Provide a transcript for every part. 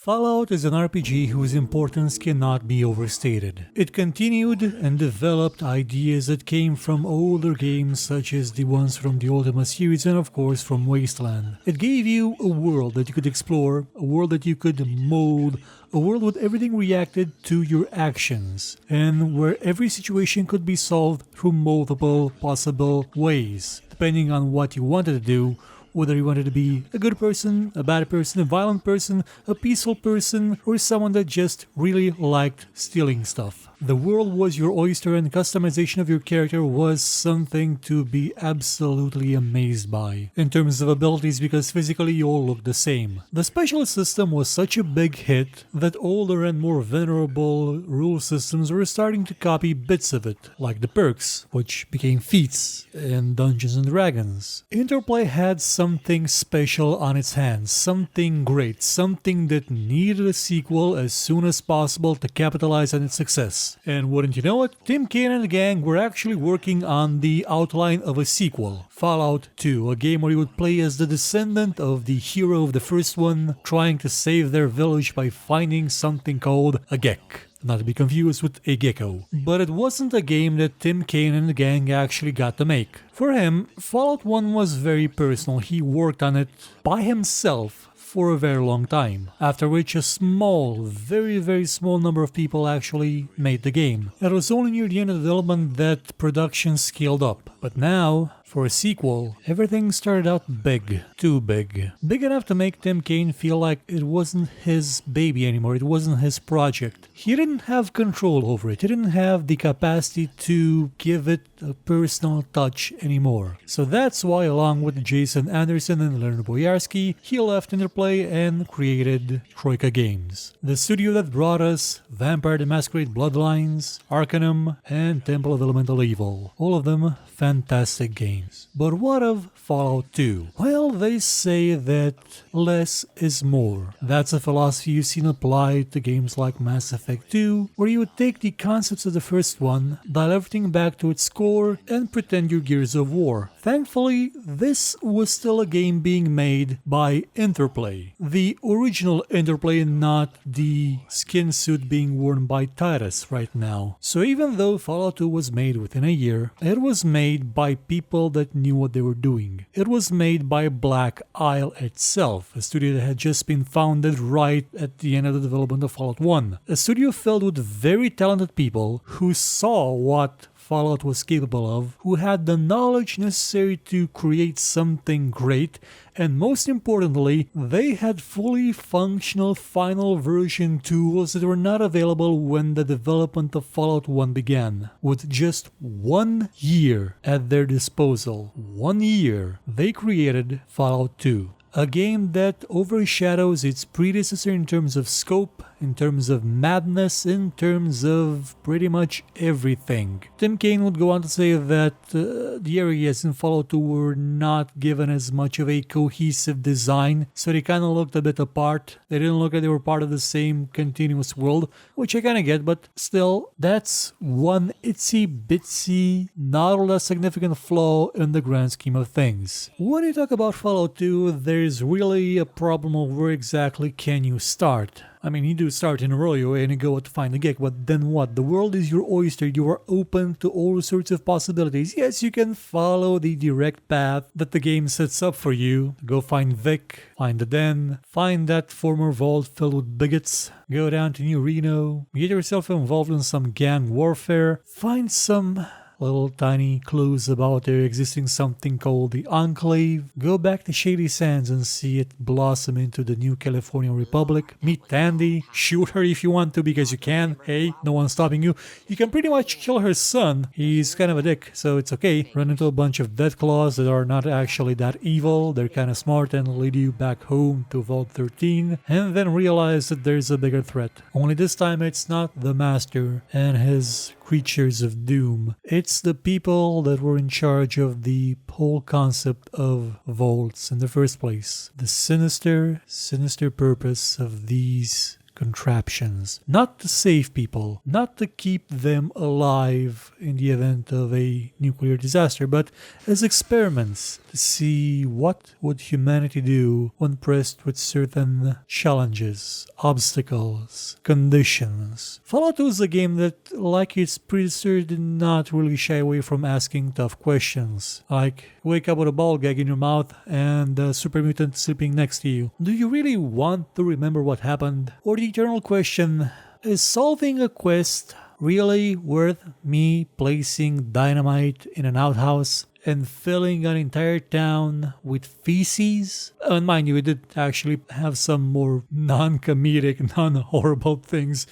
Fallout is an RPG whose importance cannot be overstated. It continued and developed ideas that came from older games such as the ones from the Ultima series and of course from Wasteland. It gave you a world that you could explore, a world that you could mold, a world where everything reacted to your actions, and where every situation could be solved through multiple possible ways, depending on what you wanted to do. Whether you wanted to be a good person, a bad person, a violent person, a peaceful person, or someone that just really liked stealing stuff. The world was your oyster and customization of your character was something to be absolutely amazed by. In terms of abilities, because physically you all look the same. The special system was such a big hit that older and more venerable rule systems were starting to copy bits of it, like the perks, which became feats in Dungeons & Dragons. Interplay had something special on its hands, something great, something that needed a sequel as soon as possible to capitalize on its success. And wouldn't you know it, Tim Kaine and the gang were actually working on the outline of a sequel, Fallout 2, a game where you would play as the descendant of the hero of the first one, trying to save their village by finding something called a gek. Not to be confused with a gecko. But it wasn't a game that Tim Kaine and the gang actually got to make. For him, Fallout 1 was very personal. He worked on it by himself for a very long time, after which a small, very small number of people actually made the game. It was only near the end of development that production scaled up. But now, for a sequel, everything started out big. Too big. Big enough to make Tim Kaine feel like it wasn't his baby anymore, it wasn't his project. He didn't have control over it, he didn't have the capacity to give it a personal touch anymore. So that's why, along with Jason Anderson and Leonard Boyarsky, he left Interplay and created Troika Games. The studio that brought us Vampire the Masquerade Bloodlines, Arcanum, and Temple of Elemental Evil. All of them fantastic games. But what of Fallout 2? Well, they say that less is more. That's a philosophy you've seen applied to games like Mass Effect 2, where you would take the concepts of the first one, dial everything back to its core, and pretend you're Gears of War. Thankfully, this was still a game being made by Interplay. The original Interplay, not the skin suit being worn by Titus right now. So even though Fallout 2 was made within a year, it was made by people that knew what they were doing. It was made by Black Isle itself, a studio that had just been founded right at the end of the development of Fallout 1. A studio filled with very talented people who saw what Fallout was capable of, who had the knowledge necessary to create something great, and most importantly, they had fully functional final version tools that were not available when the development of Fallout 1 began. With just 1 year at their disposal, 1 year, they created Fallout 2. A game that overshadows its predecessor in terms of scope, in terms of madness, in terms of pretty much everything. Tim Kaine would go on to say that the areas in Fallout 2 were not given as much of a cohesive design, so they kind of looked a bit apart. They didn't look like they were part of the same continuous world, which I kind of get, but still, that's one itsy bitsy, not all that significant flaw in the grand scheme of things. When you talk about Fallout 2, there's really a problem of where exactly can you start. I mean, you do start in Arroyo and you go out to find the gig, but then what? The world is your oyster. You are open to all sorts of possibilities. Yes, you can follow the direct path that the game sets up for you. Go find Vic, find the den, find that former vault filled with bigots, go down to New Reno, get yourself involved in some gang warfare, find some little tiny clues about there existing something called the Enclave. Go back to Shady Sands and see it blossom into the new California Republic. Meet Tandy. Shoot her if you want to because you can. Hey, no one's stopping you. You can pretty much kill her son. He's kind of a dick, so it's okay. Run into a bunch of Deathclaws that are not actually that evil. They're kind of smart and lead you back home to Vault 13. And then realize that there's a bigger threat. Only this time it's not the Master and his creatures of doom. It's the people that were in charge of the whole concept of vaults in the first place. The sinister purpose of these contraptions. Not to save people, not to keep them alive in the event of a nuclear disaster, but as experiments to see what would humanity do when pressed with certain challenges, obstacles, conditions. Fallout 2 is a game that, like its predecessor, did not really shy away from asking tough questions. Like, wake up with a ball gag in your mouth and a super mutant sleeping next to you. Do you really want to remember what happened? Or the eternal question, is solving a quest really worth me placing dynamite in an outhouse and filling an entire town with feces? And mind you, it did actually have some more non-comedic, non-horrible things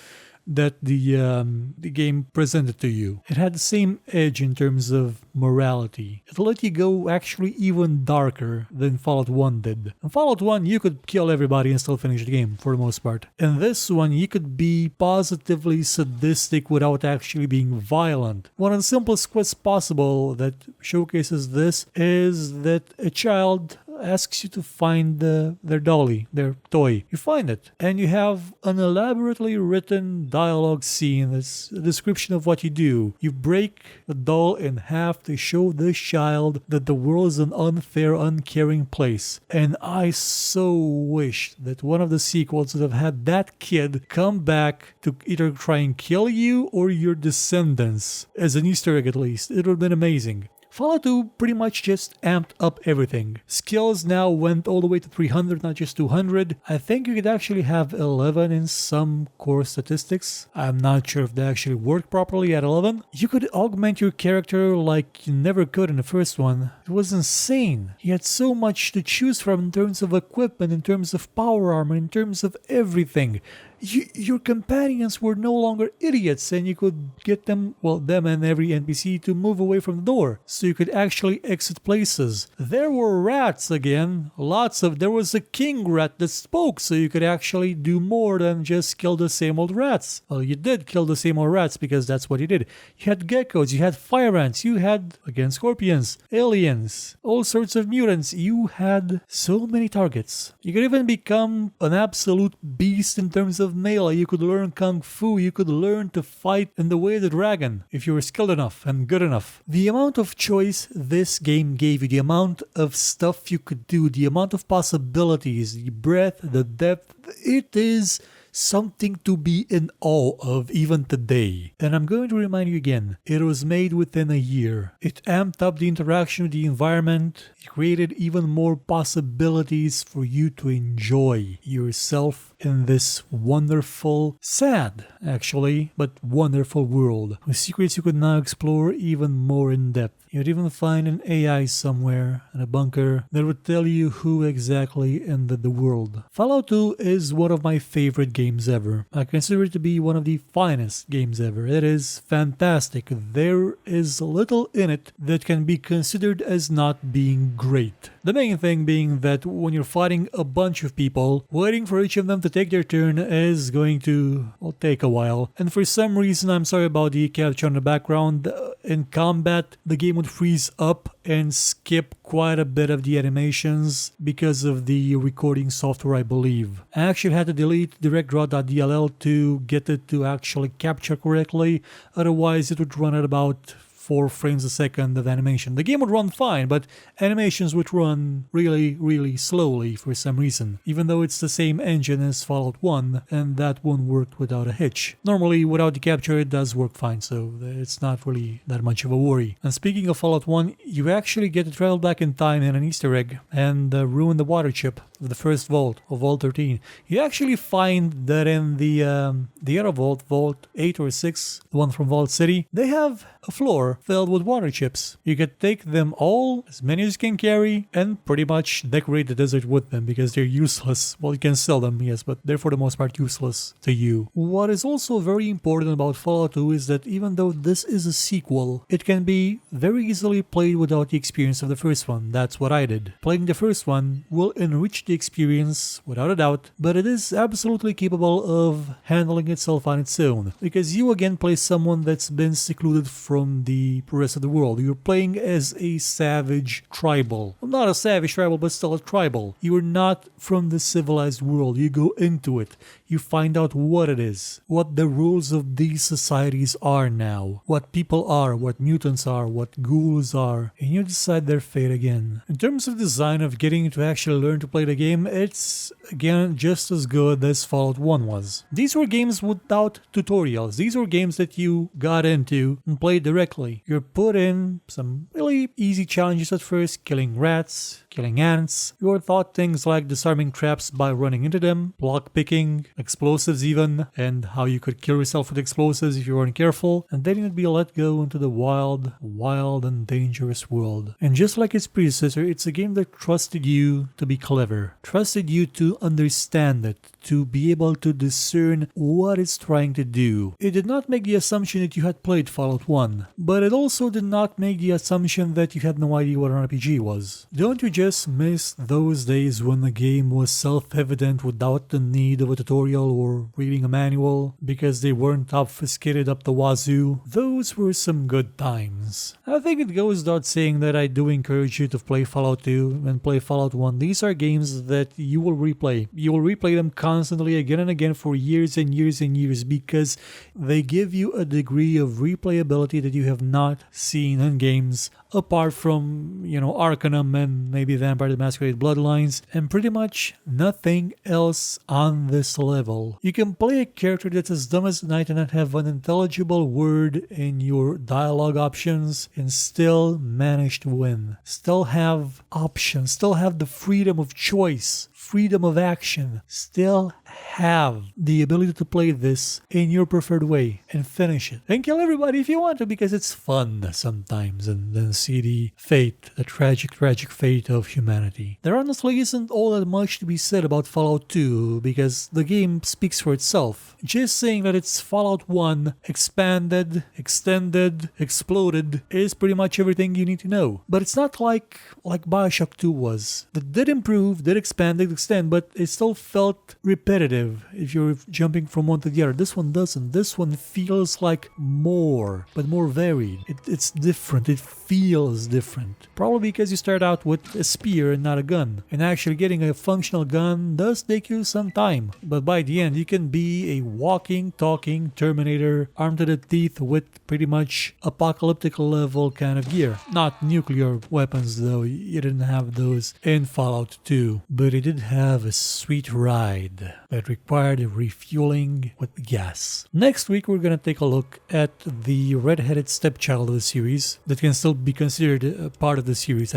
that the game presented to you. It had the same edge in terms of morality. It let you go actually even darker than Fallout 1 did. In Fallout 1, you could kill everybody and still finish the game, for the most part. In this one, you could be positively sadistic without actually being violent. One of the simplest quests possible that showcases this is that a child asks you to find their dolly, their toy. You find it, and you have an elaborately written dialogue scene that's a description of what you do. You break the doll in half to show this child that the world is an unfair, uncaring place. And I so wish that one of the sequels would have had that kid come back to either try and kill you or your descendants, as an Easter egg at least. It would have been amazing. Fallout 2 pretty much just amped up everything. Skills now went all the way to 300, not just 200. I think you could actually have 11 in some core statistics. I'm not sure if they actually work properly at 11. You could augment your character like you never could in the first one. It was insane. You had so much to choose from in terms of equipment, in terms of power armor, in terms of everything. Your companions were no longer idiots, and you could get them, well, them and every NPC to move away from the door, so you could actually exit places. There were rats again, there was a king rat that spoke, so you could actually do more than just kill the same old rats. Well, you did kill the same old rats because that's what you did. You had geckos, you had fire ants, you had, again, scorpions, aliens, all sorts of mutants. You had so many targets. You could even become an absolute beast in terms of melee. You could learn kung fu, you could learn to fight in the way of the dragon if you were skilled enough and good enough. The amount of choice this game gave you, the amount of stuff you could do, the amount of possibilities, the breadth, the depth, it is something to be in awe of even today. And I'm going to remind you again, it was made within a year. It amped up the interaction with the environment. It created even more possibilities for you to enjoy yourself in this wonderful, sad actually, but wonderful world with secrets you could now explore even more in depth. You'd even find an AI somewhere in a bunker that would tell you who exactly ended the world. Fallout 2 is one of my favorite games ever. I consider it to be one of the finest games ever. It is fantastic. There is little in it that can be considered as not being great. The main thing being that when you're fighting a bunch of people, waiting for each of them to take their turn is going to, well, take a while. And for some reason, I'm sorry about the capture on the background, in combat, the game would freeze up and skip quite a bit of the animations because of the recording software, I believe. I actually had to delete direct.draw.dll to get it to actually capture correctly, otherwise it would run at about 4 frames a second of animation. The game would run fine, but animations would run really, really slowly for some reason, even though it's the same engine as Fallout 1, and that one worked without a hitch. Normally, without the capture, it does work fine, so it's not really that much of a worry. And speaking of Fallout 1, you actually get to travel back in time in an Easter egg and ruin the water chip of the first vault, of Vault 13. You actually find that in the other vault, Vault 8 or 6, the one from Vault City, they have a floor filled with water chips. You could take them all, as many as you can carry, and pretty much decorate the desert with them because they're useless. Well, you can sell them, yes, but they're for the most part useless to you. What is also very important about Fallout 2 is that even though this is a sequel, it can be very easily played without the experience of the first one. That's what I did. Playing the first one will enrich the experience without a doubt, but it is absolutely capable of handling itself on its own, because you again play someone that's been secluded from the rest of the world. You're playing as a savage tribal. Well, not a savage tribal, but still a tribal. You're not from the civilized world. You go into it. you find out what it is, what the rules of these societies are now, what people are, what mutants are, what ghouls are, and you decide their fate again. In terms of design of getting you to actually learn to play the game, it's again just as good as Fallout 1 was. These were games without tutorials. These were games that you got into and played directly. You're put in some really easy challenges at first, killing rats, killing ants. You were taught things like disarming traps by running into them, block picking, explosives even, and how you could kill yourself with explosives if you weren't careful, and then you'd be let go into the wild and dangerous world. And just like its predecessor, it's a game that trusted you to be clever, trusted you to understand it, to be able to discern what it's trying to do. It did not make the assumption that you had played Fallout 1, but it also did not make the assumption that you had no idea what an RPG was. Don't you just miss those days when the game was self-evident without the need of a tutorial or reading a manual because they weren't obfuscated up the wazoo? Those were some good times. I think it goes without saying that I do encourage you to play Fallout 2 and play Fallout 1. These are games that you will replay. You will replay them constantly again and again for years and years and years because they give you a degree of replayability that you have not seen in games apart from, Arcanum and maybe Vampire the Masquerade Bloodlines, and pretty much nothing else on this level. You can play a character that's as dumb as night and not have an intelligible word in your dialogue options and still manage to win. Still have options, still have the freedom of choice, freedom of action, still have the ability to play this in your preferred way and finish it. And kill everybody if you want to because it's fun sometimes, and then see the fate, the tragic fate of humanity. There honestly isn't all that much to be said about Fallout 2 because the game speaks for itself. Just saying that it's Fallout 1 expanded, extended, exploded is pretty much everything you need to know. But it's not like Bioshock 2 was. That did improve, did expand, did extend, but it still felt repetitive if you're jumping from one to the other. This one doesn't. This one feels like more, but more varied. It's different. It feels different. Probably because you start out with a spear and not a gun. And actually getting a functional gun does take you some time. But by the end, you can be a walking, talking Terminator armed to the teeth with pretty much apocalyptic level kind of gear. Not nuclear weapons though. You didn't have those in Fallout 2. But it did have a sweet ride that required refueling with gas. Next week, we're gonna take a look at the red-headed stepchild of the series that can still be considered a part of the series,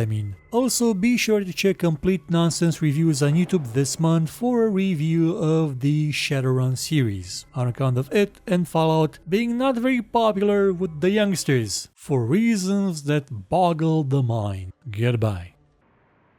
Also, be sure to check Complete Nonsense Reviews on YouTube this month for a review of the Shadowrun series, on account of it and Fallout being not very popular with the youngsters, for reasons that boggle the mind. Goodbye.